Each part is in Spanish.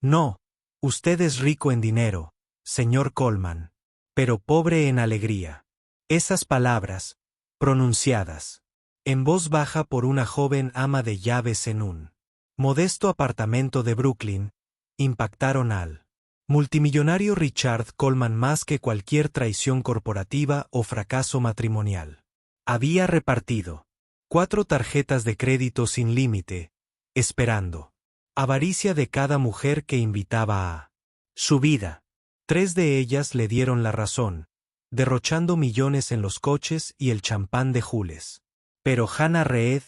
No, usted es rico en dinero, señor Coleman, pero pobre en alegría. Esas palabras, pronunciadas en voz baja por una joven ama de llaves en un modesto apartamento de Brooklyn, impactaron al multimillonario Richard Coleman más que cualquier traición corporativa o fracaso matrimonial. Había repartido 4 tarjetas de crédito sin límite, esperando avaricia de cada mujer que invitaba a su vida. 3 de ellas le dieron la razón, derrochando millones en los coches y el champán de Jules. Pero Hannah Reed,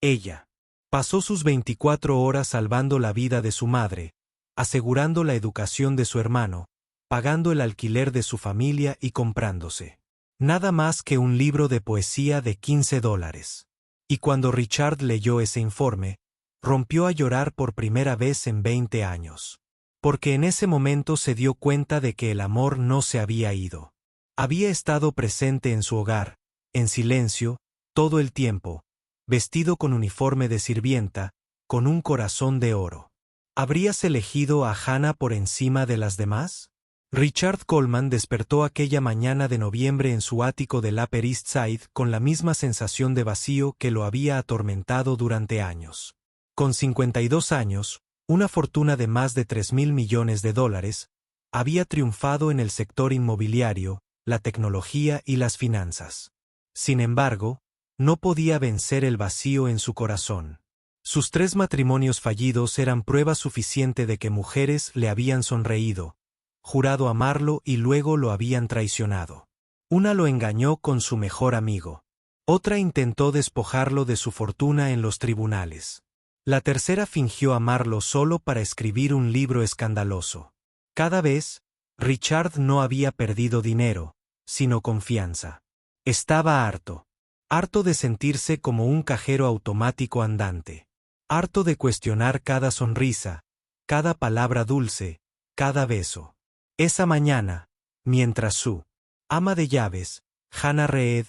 ella, pasó sus 24 horas salvando la vida de su madre, asegurando la educación de su hermano, pagando el alquiler de su familia y comprándose nada más que un libro de poesía de $15. Y cuando Richard leyó ese informe, rompió a llorar por primera vez en 20 años. Porque en ese momento se dio cuenta de que el amor no se había ido. Había estado presente en su hogar, en silencio, todo el tiempo, vestido con uniforme de sirvienta, con un corazón de oro. ¿Habrías elegido a Hannah por encima de las demás? Richard Coleman despertó aquella mañana de noviembre en su ático del Upper East Side con la misma sensación de vacío que lo había atormentado durante años. Con 52 años, una fortuna de más de $3,000 millones, había triunfado en el sector inmobiliario, la tecnología y las finanzas. Sin embargo, no podía vencer el vacío en su corazón. Sus 3 matrimonios fallidos eran prueba suficiente de que mujeres le habían sonreído, jurado amarlo y luego lo habían traicionado. Una lo engañó con su mejor amigo. Otra intentó despojarlo de su fortuna en los tribunales. La tercera fingió amarlo solo para escribir un libro escandaloso. Cada vez, Richard no había perdido dinero, sino confianza. Estaba harto. Harto de sentirse como un cajero automático andante. Harto de cuestionar cada sonrisa, cada palabra dulce, cada beso. Esa mañana, mientras su ama de llaves, Hannah Reed,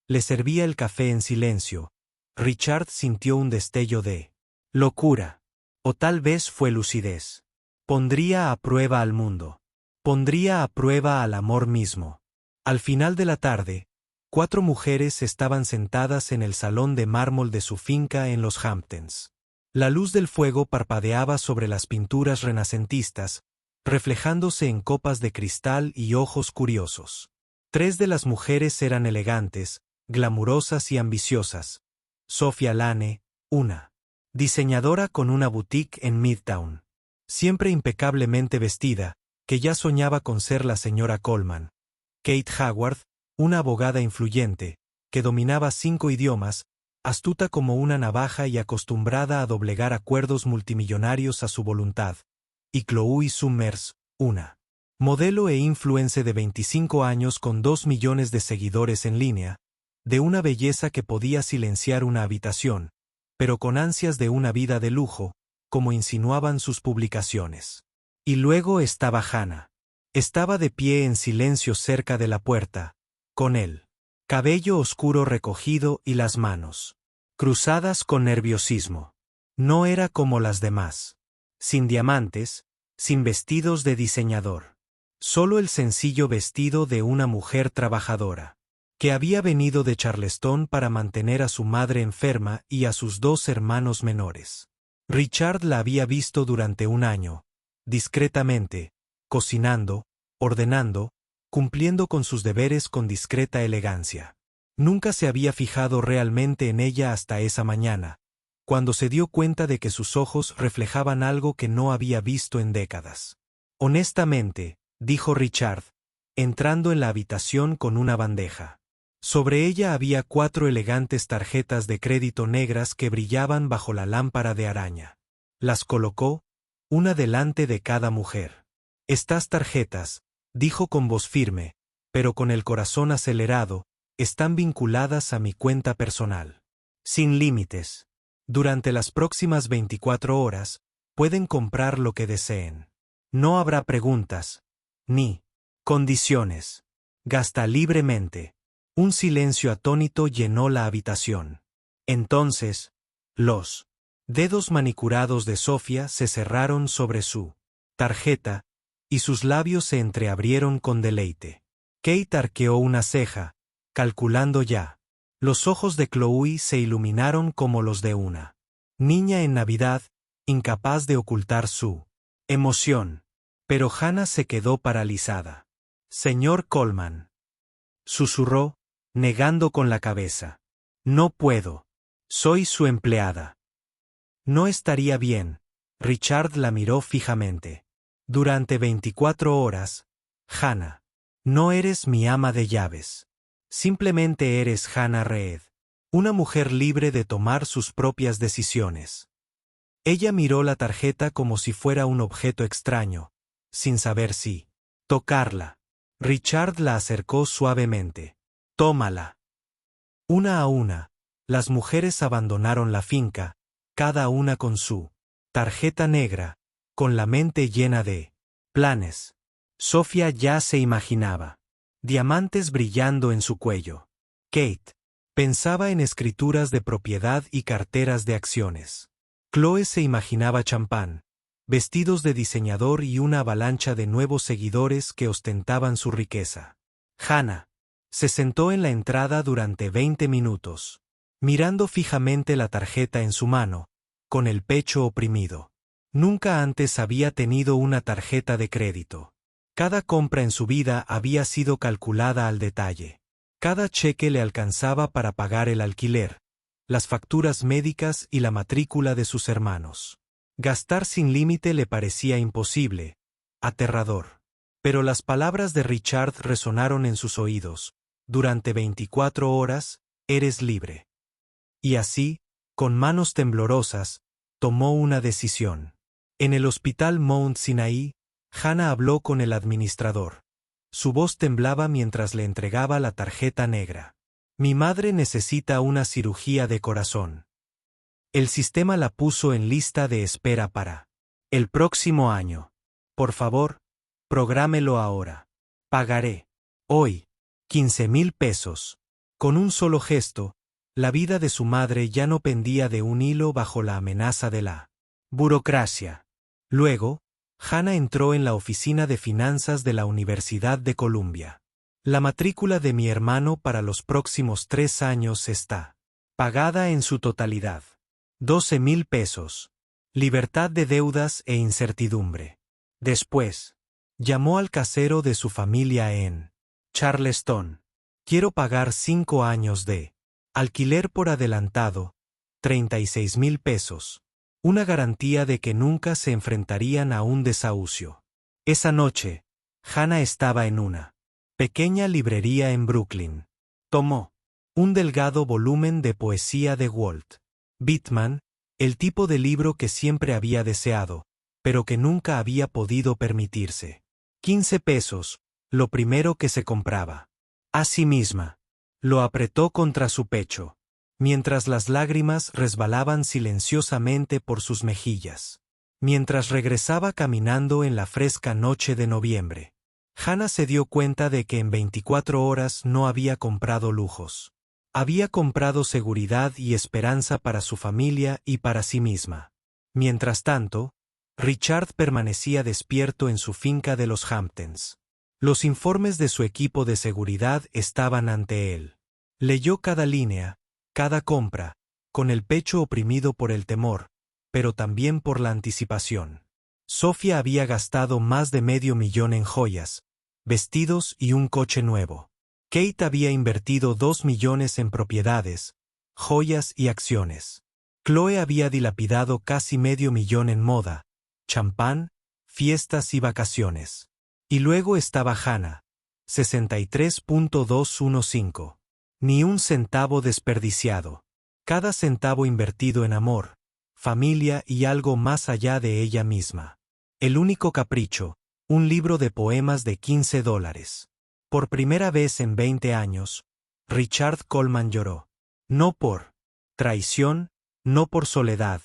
le servía el café en silencio, Richard sintió un destello de locura. O tal vez fue lucidez. Pondría a prueba al mundo. Pondría a prueba al amor mismo. Al final de la tarde, 4 mujeres estaban sentadas en el salón de mármol de su finca en los Hamptons. La luz del fuego parpadeaba sobre las pinturas renacentistas, reflejándose en copas de cristal y ojos curiosos. 3 de las mujeres eran elegantes, glamurosas y ambiciosas. Sophia Lane, una diseñadora con una boutique en Midtown, siempre impecablemente vestida, que ya soñaba con ser la señora Coleman. Kate Howard, una abogada influyente, que dominaba 5 idiomas, astuta como una navaja y acostumbrada a doblegar acuerdos multimillonarios a su voluntad. Y Chloe Summers, una modelo e influencer de 25 años con 2 millones de seguidores en línea, de una belleza que podía silenciar una habitación, pero con ansias de una vida de lujo, como insinuaban sus publicaciones. Y luego estaba Hannah. Estaba de pie en silencio cerca de la puerta, con el cabello oscuro recogido y las manos cruzadas con nerviosismo. No era como las demás. Sin diamantes, sin vestidos de diseñador. Solo el sencillo vestido de una mujer trabajadora, que había venido de Charleston para mantener a su madre enferma y a sus 2 hermanos menores. Richard la había visto durante un año, discretamente, cocinando, ordenando, cumpliendo con sus deberes con discreta elegancia. Nunca se había fijado realmente en ella hasta esa mañana, cuando se dio cuenta de que sus ojos reflejaban algo que no había visto en décadas. Honestamente, dijo Richard, entrando en la habitación con una bandeja. Sobre ella había 4 elegantes tarjetas de crédito negras que brillaban bajo la lámpara de araña. Las colocó, una delante de cada mujer. Estas tarjetas, dijo con voz firme, pero con el corazón acelerado, están vinculadas a mi cuenta personal. Sin límites. Durante las próximas 24 horas, pueden comprar lo que deseen. No habrá preguntas, ni condiciones. Gasta libremente. Un silencio atónito llenó la habitación. Entonces, los dedos manicurados de Sophia se cerraron sobre su tarjeta, y sus labios se entreabrieron con deleite. Kate arqueó una ceja, calculando ya. Los ojos de Chloe se iluminaron como los de una niña en Navidad, incapaz de ocultar su emoción. Pero Hannah se quedó paralizada. Señor Coleman, susurró, negando con la cabeza. No puedo. Soy su empleada. No estaría bien. Richard la miró fijamente. Durante 24 horas, Hannah. No eres mi ama de llaves. Simplemente eres Hannah Reed. Una mujer libre de tomar sus propias decisiones. Ella miró la tarjeta como si fuera un objeto extraño, sin saber si tocarla. Richard la acercó suavemente. Tómala. Una a una, las mujeres abandonaron la finca, cada una con su tarjeta negra, con la mente llena de planes. Sofía ya se imaginaba diamantes brillando en su cuello. Kate pensaba en escrituras de propiedad y carteras de acciones. Chloe se imaginaba champán, vestidos de diseñador y una avalancha de nuevos seguidores que ostentaban su riqueza. Hannah se sentó en la entrada durante 20 minutos, mirando fijamente la tarjeta en su mano, con el pecho oprimido. Nunca antes había tenido una tarjeta de crédito. Cada compra en su vida había sido calculada al detalle. Cada cheque le alcanzaba para pagar el alquiler, las facturas médicas y la matrícula de sus hermanos. Gastar sin límite le parecía imposible, aterrador. Pero las palabras de Richard resonaron en sus oídos. Durante 24 horas, eres libre. Y así, con manos temblorosas, tomó una decisión. En el hospital Mount Sinai, Hannah habló con el administrador. Su voz temblaba mientras le entregaba la tarjeta negra. Mi madre necesita una cirugía de corazón. El sistema la puso en lista de espera para el próximo año. Por favor, prográmelo ahora. Pagaré. Hoy. 15,000 pesos. Con un solo gesto, la vida de su madre ya no pendía de un hilo bajo la amenaza de la burocracia. Luego, Hannah entró en la oficina de finanzas de la Universidad de Columbia. La matrícula de mi hermano para los próximos 3 años está pagada en su totalidad. 12,000 pesos. Libertad de deudas e incertidumbre. Después, llamó al casero de su familia en Charleston. Quiero pagar 5 años de alquiler por adelantado, 36,000 pesos. Una garantía de que nunca se enfrentarían a un desahucio. Esa noche, Hannah estaba en una pequeña librería en Brooklyn. Tomó un delgado volumen de poesía de Walt Whitman, el tipo de libro que siempre había deseado, pero que nunca había podido permitirse. 15 pesos, lo primero que se compraba. A sí misma. Lo apretó contra su pecho, mientras las lágrimas resbalaban silenciosamente por sus mejillas. Mientras regresaba caminando en la fresca noche de noviembre, Hannah se dio cuenta de que en 24 horas no había comprado lujos. Había comprado seguridad y esperanza para su familia y para sí misma. Mientras tanto, Richard permanecía despierto en su finca de los Hamptons. Los informes de su equipo de seguridad estaban ante él. Leyó cada línea, cada compra, con el pecho oprimido por el temor, pero también por la anticipación. Sofía había gastado más de $500,000 en joyas, vestidos y un coche nuevo. Kate había invertido $2 millones en propiedades, joyas y acciones. Chloe había dilapidado casi $500,000 en moda, champán, fiestas y vacaciones. Y luego estaba Hannah, 63.215. Ni un centavo desperdiciado. Cada centavo invertido en amor, familia y algo más allá de ella misma. El único capricho, un libro de poemas de $15. Por primera vez en 20 años, Richard Coleman lloró. No por traición, no por soledad,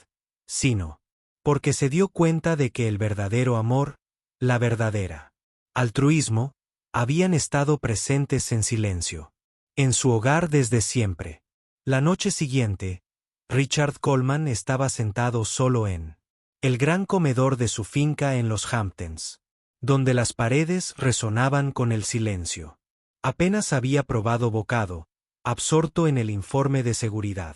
sino porque se dio cuenta de que el verdadero amor, la verdadera altruismo, habían estado presentes en silencio. En su hogar desde siempre. La noche siguiente, Richard Coleman estaba sentado solo en El gran comedor de su finca en los Hamptons, donde las paredes resonaban con el silencio. Apenas había probado bocado, absorto en el informe de seguridad,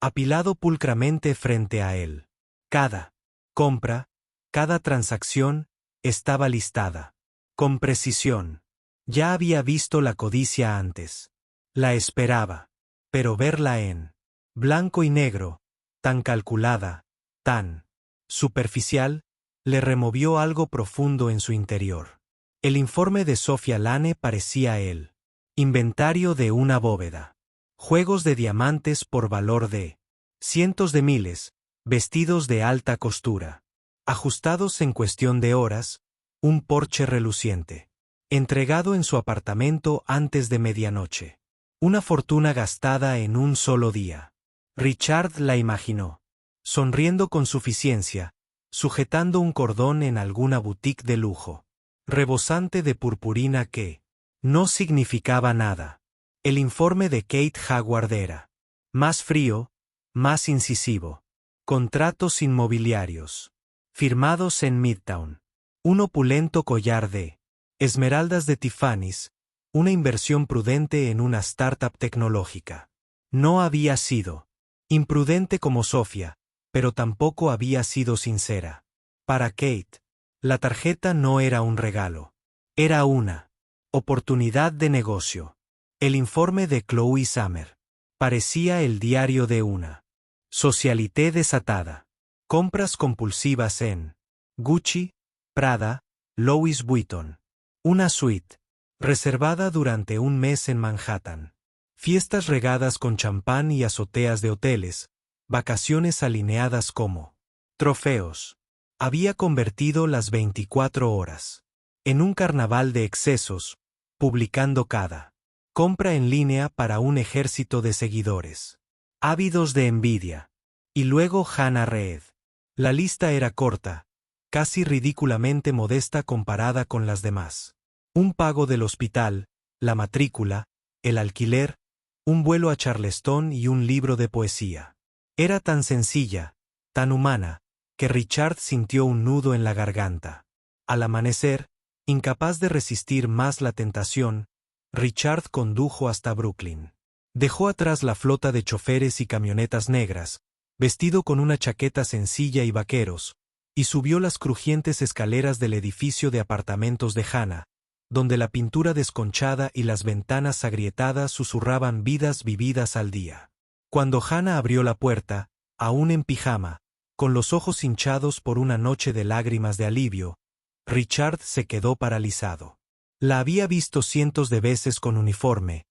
apilado pulcramente frente a él. Cada compra, cada transacción, estaba listada. Con precisión. Ya había visto la codicia antes. La esperaba. Pero verla en blanco y negro, tan calculada, tan superficial, le removió algo profundo en su interior. El informe de Sofía Lane parecía él. Inventario de una bóveda. Juegos de diamantes por valor de cientos de miles, vestidos de alta costura. Ajustados en cuestión de horas, un Porsche reluciente. Entregado en su apartamento antes de medianoche. Una fortuna gastada en un solo día. Richard la imaginó, sonriendo con suficiencia, sujetando un cordón en alguna boutique de lujo, rebosante de purpurina que no significaba nada. El informe de Kate Howard era más frío, más incisivo. Contratos inmobiliarios. Firmados en Midtown. Un opulento collar de esmeraldas de Tiffany's, una inversión prudente en una startup tecnológica. No había sido imprudente como Sofía, pero tampoco había sido sincera. Para Kate, la tarjeta no era un regalo. Era una oportunidad de negocio. El informe de Chloe Summer parecía el diario de una socialité desatada. Compras compulsivas en Gucci, Prada, Louis Vuitton. Una suite reservada durante un mes en Manhattan. Fiestas regadas con champán y azoteas de hoteles, vacaciones alineadas como trofeos. Había convertido las 24 horas en un carnaval de excesos, publicando cada compra en línea para un ejército de seguidores, ávidos de envidia. Y luego Hannah Reed. La lista era corta, casi ridículamente modesta comparada con las demás. Un pago del hospital, la matrícula, el alquiler, un vuelo a Charleston y un libro de poesía. Era tan sencilla, tan humana, que Richard sintió un nudo en la garganta. Al amanecer, incapaz de resistir más la tentación, Richard condujo hasta Brooklyn. Dejó atrás la flota de choferes y camionetas negras, vestido con una chaqueta sencilla y vaqueros, y subió las crujientes escaleras del edificio de apartamentos de Hannah, donde la pintura desconchada y las ventanas agrietadas susurraban vidas vividas al día. Cuando Hannah abrió la puerta, aún en pijama, con los ojos hinchados por una noche de lágrimas de alivio, Richard se quedó paralizado. La había visto cientos de veces con uniforme,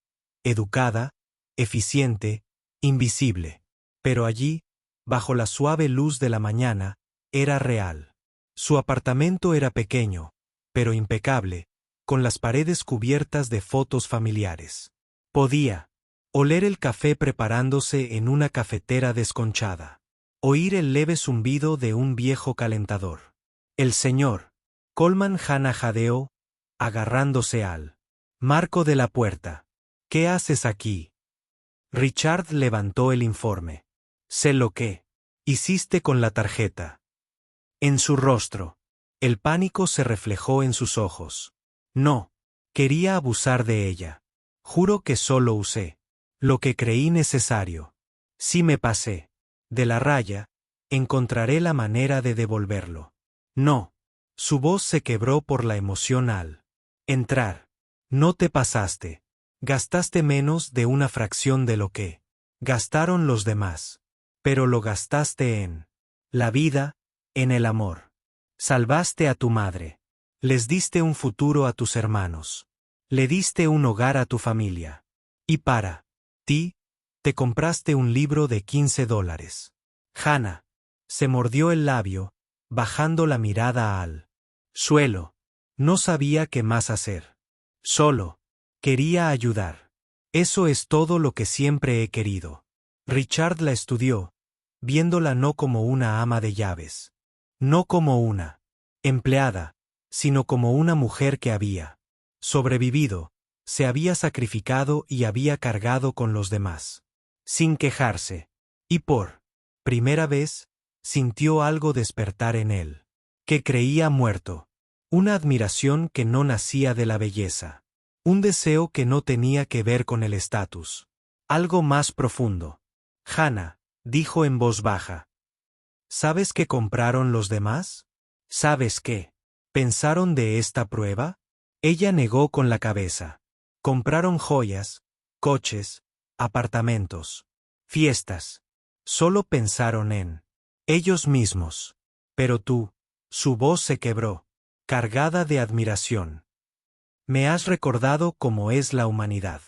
educada, eficiente, invisible. Pero allí, bajo la suave luz de la mañana, era real. Su apartamento era pequeño, pero impecable, con las paredes cubiertas de fotos familiares. Podía oler el café preparándose en una cafetera desconchada. Oír el leve zumbido de un viejo calentador. El señor Coleman Hannah jadeó, agarrándose al marco de la puerta. ¿Qué haces aquí? Richard levantó el informe. Sé lo que hiciste con la tarjeta. En su rostro, el pánico se reflejó en sus ojos. No, quería abusar de ella. Juro que solo usé lo que creí necesario. Si me pasé de la raya, encontraré la manera de devolverlo. No. Su voz se quebró por la emoción al entrar. No te pasaste. Gastaste menos de una fracción de lo que gastaron los demás. Pero lo gastaste en la vida, en el amor. Salvaste a tu madre. Les diste un futuro a tus hermanos. Le diste un hogar a tu familia. Y para ti, te compraste un libro de $15. Hannah se mordió el labio, bajando la mirada al suelo. No sabía qué más hacer. Solo quería ayudar. Eso es todo lo que siempre he querido. Richard la estudió, viéndola no como una ama de llaves, no como una empleada, sino como una mujer que había sobrevivido, se había sacrificado y había cargado con los demás, sin quejarse, y por primera vez, sintió algo despertar en él, que creía muerto. Una admiración que no nacía de la belleza. Un deseo que no tenía que ver con el estatus. Algo más profundo. Hannah, dijo en voz baja. ¿Sabes qué compraron los demás? ¿Sabes qué pensaron de esta prueba? Ella negó con la cabeza. Compraron joyas, coches, apartamentos, fiestas. Solo pensaron en ellos mismos. Pero tú, su voz se quebró, cargada de admiración. Me has recordado cómo es la humanidad.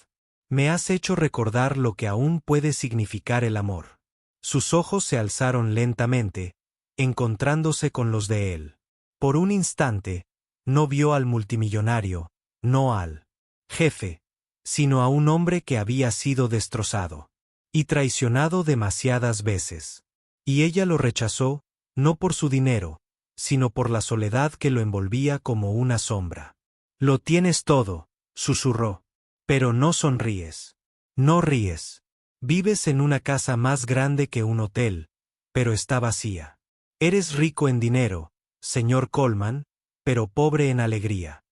Me has hecho recordar lo que aún puede significar el amor. Sus ojos se alzaron lentamente, encontrándose con los de él. Por un instante, no vio al multimillonario, no al jefe, sino a un hombre que había sido destrozado y traicionado demasiadas veces. Y ella lo rechazó, no por su dinero, sino por la soledad que lo envolvía como una sombra. Lo tienes todo, susurró. Pero no sonríes. No ríes. Vives en una casa más grande que un hotel, pero está vacía. Eres rico en dinero, señor Colman, pero pobre en alegría.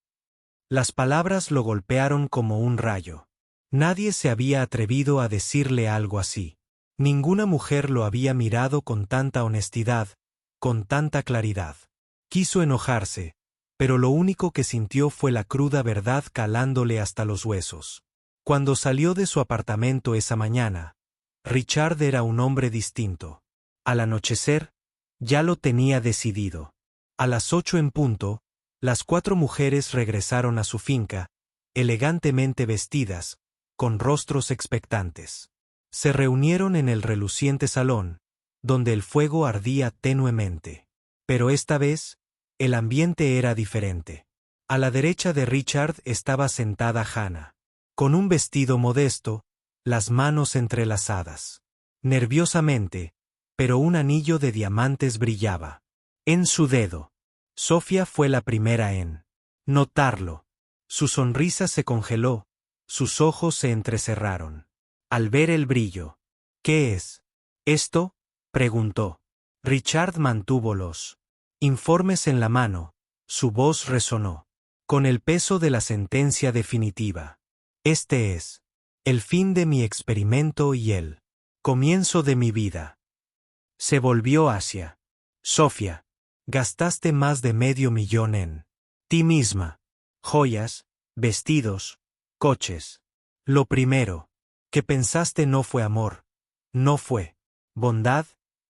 Las palabras lo golpearon como un rayo. Nadie se había atrevido a decirle algo así. Ninguna mujer lo había mirado con tanta honestidad, con tanta claridad. Quiso enojarse, pero lo único que sintió fue la cruda verdad calándole hasta los huesos. Cuando salió de su apartamento esa mañana, Richard era un hombre distinto. Al anochecer, ya lo tenía decidido. A las 8 en punto, las 4 mujeres regresaron a su finca, elegantemente vestidas, con rostros expectantes. Se reunieron en el reluciente salón, donde el fuego ardía tenuemente. Pero esta vez, el ambiente era diferente. A la derecha de Richard estaba sentada Hannah, con un vestido modesto, las manos entrelazadas. Nerviosamente, pero un anillo de diamantes brillaba en su dedo. Sofía fue la primera en notarlo. Su sonrisa se congeló, sus ojos se entrecerraron. Al ver el brillo. ¿Qué es esto?, preguntó. Richard mantuvo los informes en la mano, su voz resonó, con el peso de la sentencia definitiva. Este es el fin de mi experimento y el comienzo de mi vida. Se volvió hacia Sofía. Gastaste más de $500,000 en ti misma. Joyas, vestidos, coches. Lo primero que pensaste no fue amor, no fue bondad,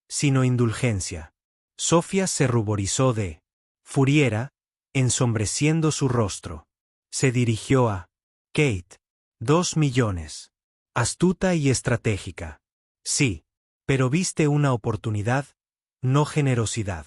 sino indulgencia. Sofía se ruborizó de furiera, ensombreciendo su rostro. Se dirigió a Kate. 2 millones. Astuta y estratégica. Sí, pero viste una oportunidad, no generosidad.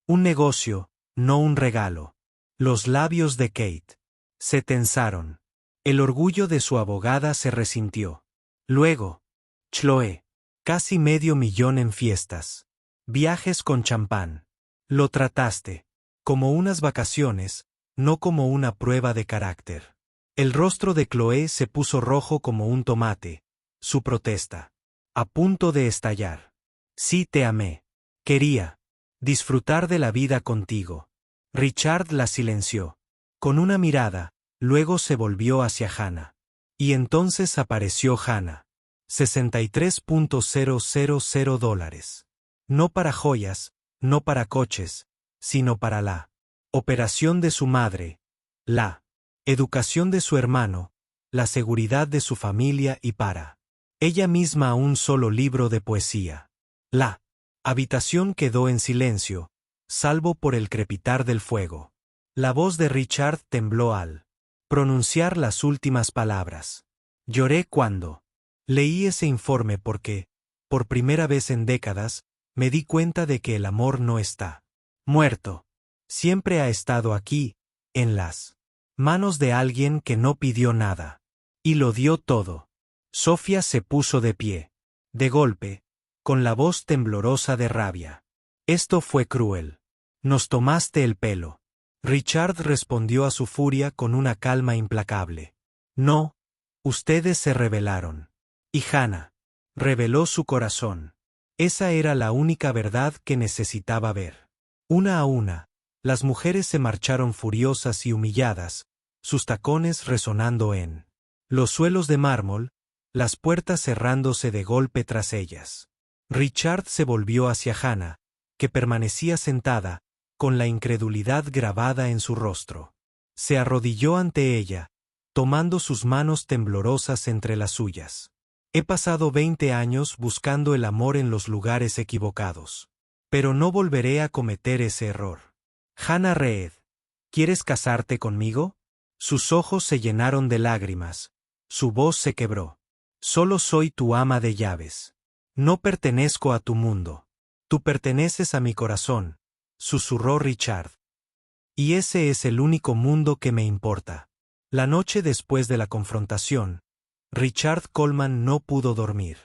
Un negocio, no un regalo. Los labios de Kate se tensaron. El orgullo de su abogada se resintió. Luego, Chloe. Casi $500,000 en fiestas. Viajes con champán. Lo trataste como unas vacaciones, no como una prueba de carácter. El rostro de Chloe se puso rojo como un tomate. Su protesta. A punto de estallar. Sí te amé. Quería disfrutar de la vida contigo. Richard la silenció. Con una mirada, luego se volvió hacia Hannah. Y entonces apareció Hannah. $63,000. No para joyas, no para coches, sino para la operación de su madre, la educación de su hermano, la seguridad de su familia y para ella misma un solo libro de poesía. La habitación quedó en silencio, salvo por el crepitar del fuego. La voz de Richard tembló al pronunciar las últimas palabras. Lloré cuando leí ese informe porque, por primera vez en décadas, me di cuenta de que el amor no está muerto. Siempre ha estado aquí, en las manos de alguien que no pidió nada. Y lo dio todo. Sofía se puso de pie. De golpe, con la voz temblorosa de rabia. Esto fue cruel. Nos tomaste el pelo. Richard respondió a su furia con una calma implacable. No, ustedes se rebelaron. Y Hannah reveló su corazón. Esa era la única verdad que necesitaba ver. Una a una, las mujeres se marcharon furiosas y humilladas, sus tacones resonando en los suelos de mármol, las puertas cerrándose de golpe tras ellas. Richard se volvió hacia Hannah, que permanecía sentada, con la incredulidad grabada en su rostro. Se arrodilló ante ella, tomando sus manos temblorosas entre las suyas. He pasado 20 años buscando el amor en los lugares equivocados. Pero no volveré a cometer ese error. Hannah Reed, ¿quieres casarte conmigo? Sus ojos se llenaron de lágrimas, su voz se quebró. Solo soy tu ama de llaves. No pertenezco a tu mundo. Tú perteneces a mi corazón, susurró Richard. Y ese es el único mundo que me importa. La noche después de la confrontación, Richard Coleman no pudo dormir.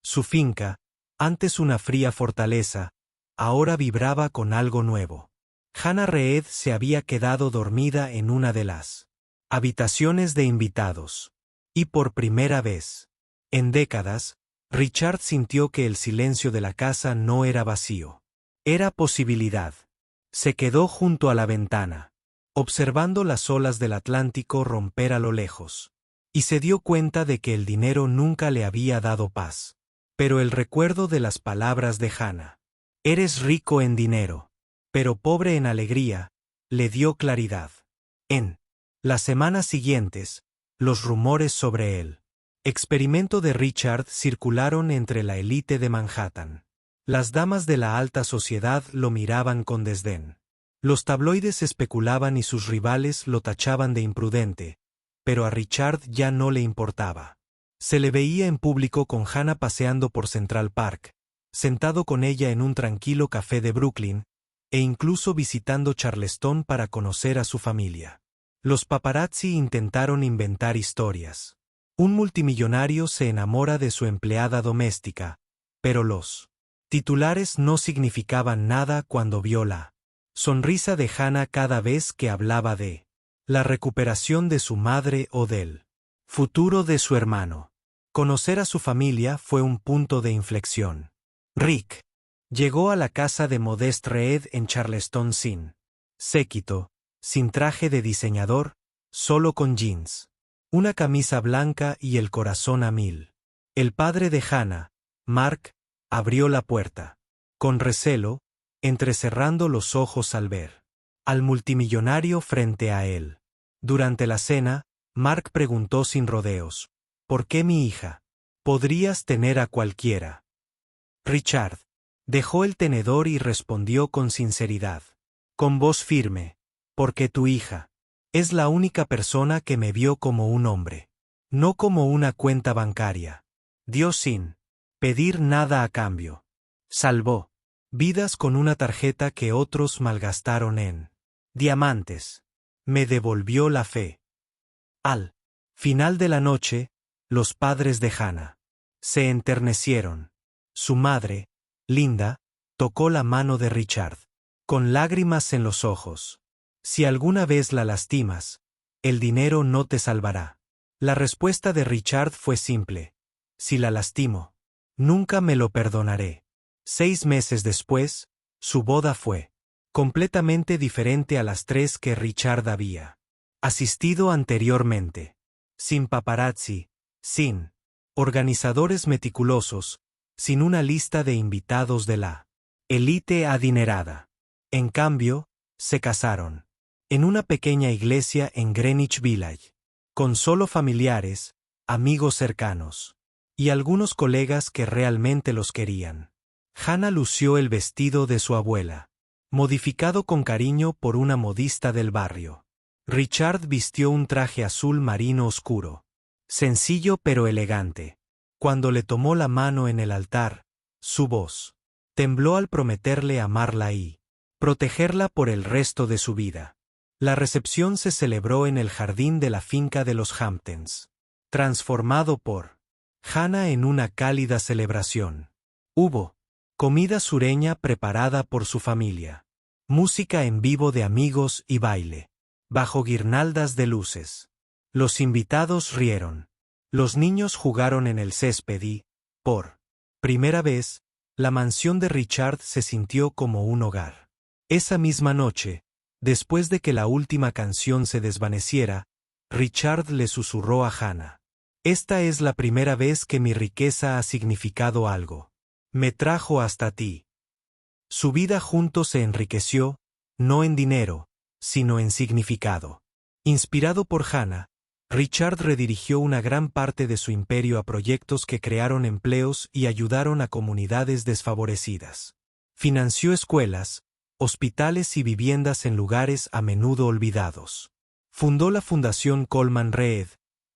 Su finca, antes una fría fortaleza, ahora vibraba con algo nuevo. Hannah Reed se había quedado dormida en una de las habitaciones de invitados. Y por primera vez, en décadas, Richard sintió que el silencio de la casa no era vacío. Era posibilidad. Se quedó junto a la ventana, observando las olas del Atlántico romper a lo lejos, y se dio cuenta de que el dinero nunca le había dado paz. Pero el recuerdo de las palabras de Hannah, «Eres rico en dinero, pero pobre en alegría», le dio claridad. En las semanas siguientes, los rumores sobre el experimento de Richard circularon entre la élite de Manhattan. Las damas de la alta sociedad lo miraban con desdén. Los tabloides especulaban y sus rivales lo tachaban de imprudente, pero a Richard ya no le importaba. Se le veía en público con Hannah paseando por Central Park, sentado con ella en un tranquilo café de Brooklyn, e incluso visitando Charleston para conocer a su familia. Los paparazzi intentaron inventar historias. Un multimillonario se enamora de su empleada doméstica, pero los titulares no significaban nada cuando vio la sonrisa de Hannah cada vez que hablaba de la recuperación de su madre o del futuro de su hermano. Conocer a su familia fue un punto de inflexión. Rick llegó a la casa de Modeste Reed en Charleston sin séquito, sin traje de diseñador, solo con jeans, una camisa blanca y el corazón a mil. El padre de Hannah, Mark, abrió la puerta, con recelo, entrecerrando los ojos al ver al multimillonario frente a él. Durante la cena, Mark preguntó sin rodeos, «¿Por qué mi hija? Podrías tener a cualquiera». Richard dejó el tenedor y respondió con sinceridad, con voz firme, «Porque tu hija es la única persona que me vio como un hombre, no como una cuenta bancaria. Dio sin pedir nada a cambio. Salvó vidas con una tarjeta que otros malgastaron en diamantes. Me devolvió la fe». Al final de la noche, los padres de Hannah se enternecieron. Su madre, Linda, tocó la mano de Richard, con lágrimas en los ojos. «Si alguna vez la lastimas, el dinero no te salvará». La respuesta de Richard fue simple: «Si la lastimo, nunca me lo perdonaré». 6 meses después, su boda fue completamente diferente a las 3 que Richard había asistido anteriormente. Sin paparazzi, sin organizadores meticulosos, sin una lista de invitados de la élite adinerada. En cambio, se casaron en una pequeña iglesia en Greenwich Village, con solo familiares, amigos cercanos y algunos colegas que realmente los querían. Hannah lució el vestido de su abuela, modificado con cariño por una modista del barrio. Richard vistió un traje azul marino oscuro, sencillo pero elegante. Cuando le tomó la mano en el altar, su voz tembló al prometerle amarla y protegerla por el resto de su vida. La recepción se celebró en el jardín de la finca de los Hamptons, transformado por Hannah en una cálida celebración. Hubo comida sureña preparada por su familia, música en vivo de amigos y baile, bajo guirnaldas de luces. Los invitados rieron. Los niños jugaron en el césped y, por primera vez, la mansión de Richard se sintió como un hogar. Esa misma noche, después de que la última canción se desvaneciera, Richard le susurró a Hannah: «Esta es la primera vez que mi riqueza ha significado algo. Me trajo hasta ti». Su vida juntos se enriqueció, no en dinero, sino en significado. Inspirado por Hannah, Richard redirigió una gran parte de su imperio a proyectos que crearon empleos y ayudaron a comunidades desfavorecidas. Financió escuelas, hospitales y viviendas en lugares a menudo olvidados. Fundó la Fundación Coleman Reed,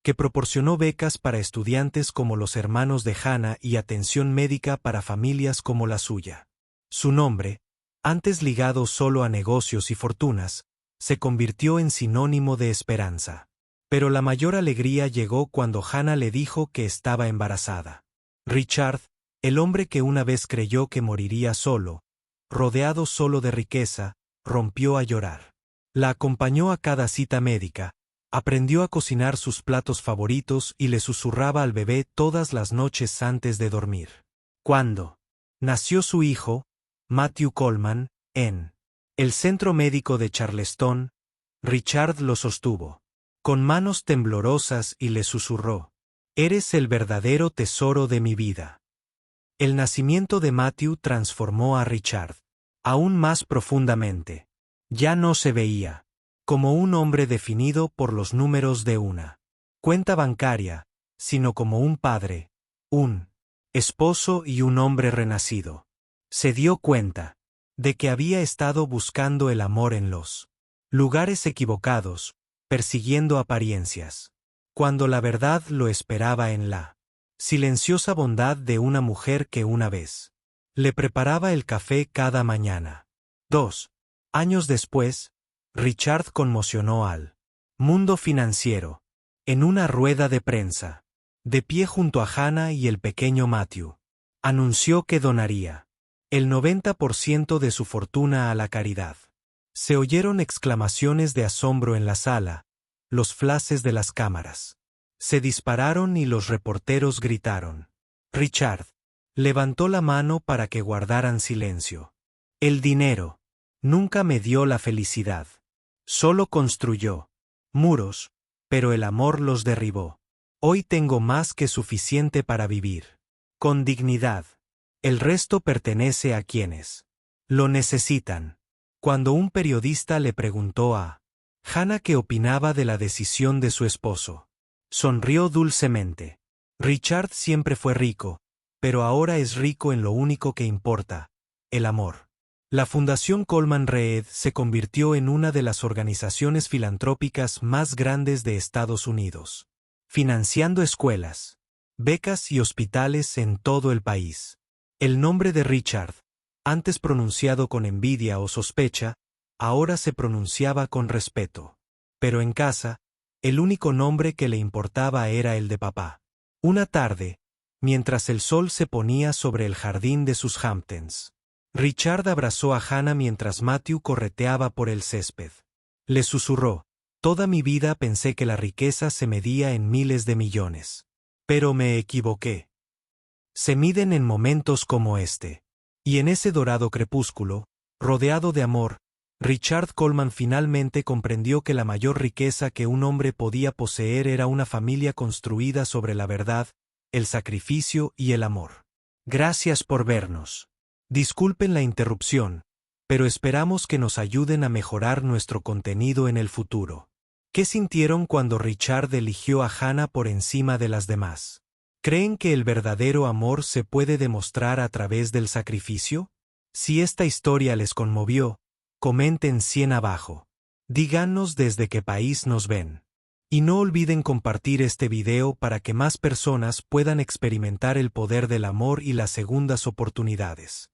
que proporcionó becas para estudiantes como los hermanos de Hannah y atención médica para familias como la suya. Su nombre, antes ligado solo a negocios y fortunas, se convirtió en sinónimo de esperanza. Pero la mayor alegría llegó cuando Hannah le dijo que estaba embarazada. Richard, el hombre que una vez creyó que moriría solo, rodeado solo de riqueza, rompió a llorar. La acompañó a cada cita médica, aprendió a cocinar sus platos favoritos y le susurraba al bebé todas las noches antes de dormir. Cuando nació su hijo, Matthew Coleman, en el centro médico de Charleston, Richard lo sostuvo con manos temblorosas y le susurró: «Eres el verdadero tesoro de mi vida». El nacimiento de Matthew transformó a Richard aún más profundamente. Ya no se veía como un hombre definido por los números de una cuenta bancaria, sino como un padre, un esposo y un hombre renacido. Se dio cuenta de que había estado buscando el amor en los lugares equivocados, persiguiendo apariencias, cuando la verdad lo esperaba en la silenciosa bondad de una mujer que una vez le preparaba el café cada mañana. 2 años después, Richard conmocionó al mundo financiero en una rueda de prensa. De pie junto a Hannah y el pequeño Matthew, anunció que donaría el 90% de su fortuna a la caridad. Se oyeron exclamaciones de asombro en la sala, los flashes de las cámaras se dispararon y los reporteros gritaron. Richard levantó la mano para que guardaran silencio. El dinero nunca me dio la felicidad. Solo construyó muros, pero el amor los derribó. Hoy tengo más que suficiente para vivir con dignidad. El resto pertenece a quienes lo necesitan. Cuando un periodista le preguntó a Hannah qué opinaba de la decisión de su esposo, sonrió dulcemente. Richard siempre fue rico, pero ahora es rico en lo único que importa: el amor. La Fundación Coleman Reed se convirtió en una de las organizaciones filantrópicas más grandes de Estados Unidos, financiando escuelas, becas y hospitales en todo el país. El nombre de Richard, antes pronunciado con envidia o sospecha, ahora se pronunciaba con respeto. Pero en casa, el único nombre que le importaba era el de papá. Una tarde, mientras el sol se ponía sobre el jardín de sus Hamptons, Richard abrazó a Hannah mientras Matthew correteaba por el césped. Le susurró: «Toda mi vida pensé que la riqueza se medía en miles de millones. Pero me equivoqué. Se miden en momentos como este». Y en ese dorado crepúsculo, rodeado de amor, Richard Coleman finalmente comprendió que la mayor riqueza que un hombre podía poseer era una familia construida sobre la verdad, el sacrificio y el amor. Gracias por vernos. Disculpen la interrupción, pero esperamos que nos ayuden a mejorar nuestro contenido en el futuro. ¿Qué sintieron cuando Richard eligió a Hannah por encima de las demás? ¿Creen que el verdadero amor se puede demostrar a través del sacrificio? Si esta historia les conmovió, comenten 100 abajo. Díganos desde qué país nos ven. Y no olviden compartir este video para que más personas puedan experimentar el poder del amor y las segundas oportunidades.